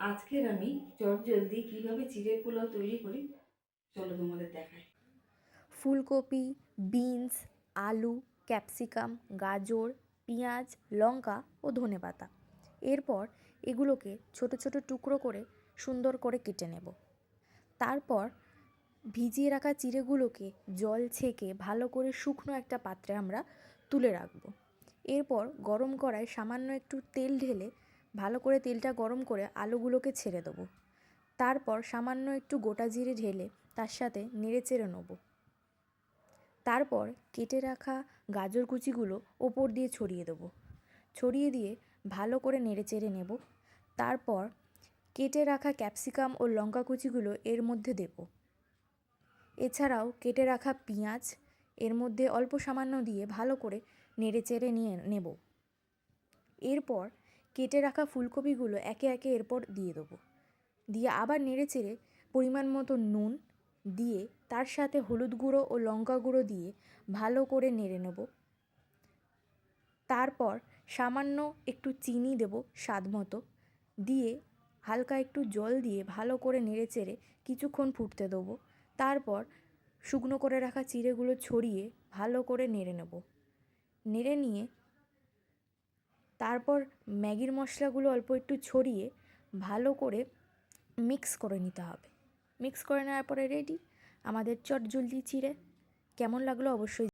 আজকের আমি চটজলদি কীভাবে চিড়ের পোলাও তৈরি করি চলো তোমাদের দেখাই। ফুলকপি, বিনস, আলু, ক্যাপসিকাম, গাজর, পেঁয়াজ, লঙ্কা ও ধনেপাতা। এরপর এগুলোকে ছোট ছোট টুকরো করে সুন্দর করে কেটে নেব। তারপর ভিজিয়ে রাখা চিড়েগুলোকে জল ছেঁকে ভালো করে শুকনো একটা পাত্রে আমরা তুলে রাখবো। এরপর গরম কড়ায় সামান্য একটু তেল ঢেলে ভালো করে তেলটা গরম করে আলুগুলোকে ছেড়ে দেবো। তারপর সামান্য একটু গোটা জিরে ঢেলে তার সাথে নেড়ে চেড়ে নেব। তারপর কেটে রাখা গাজর কুচিগুলো ওপর দিয়ে ছড়িয়ে দেবো। ছড়িয়ে দিয়ে ভালো করে নেড়ে চেড়ে নেব। তারপর কেটে রাখা ক্যাপসিকাম ও লঙ্কা কুচিগুলো এর মধ্যে দেব। এছাড়াও কেটে রাখা পেঁয়াজ এর মধ্যে অল্প সামান্য দিয়ে ভালো করে নেড়ে চেড়ে নিয়ে নেব। এরপর কেটে রাখা ফুলকপিগুলো একে একে এরপর দিয়ে দেবো। দিয়ে আবার নেড়ে চেড়ে পরিমাণ মতো নুন দিয়ে তার সাথে হলুদ গুঁড়ো ও লঙ্কা গুঁড়ো দিয়ে ভালো করে নেড়ে নেব। তারপর সামান্য একটু চিনি দেব স্বাদ মতো, দিয়ে হালকা একটু জল দিয়ে ভালো করে নেড়ে চেড়ে কিছুক্ষণ ফুটতে দেবো। তারপর শুকনো করে রাখা চিড়েগুলো ছড়িয়ে ভালো করে নেড়ে নেব। নেড়ে নিয়ে তারপর ম্যাগির মশলাগুলো অল্প একটু ছড়িয়ে ভালো করে মিক্স করে নিতে হবে। মিক্স করে নেওয়ার পরে রেডি আমাদের চটজলদি চিড়ে। কেমন লাগলো অবশ্যই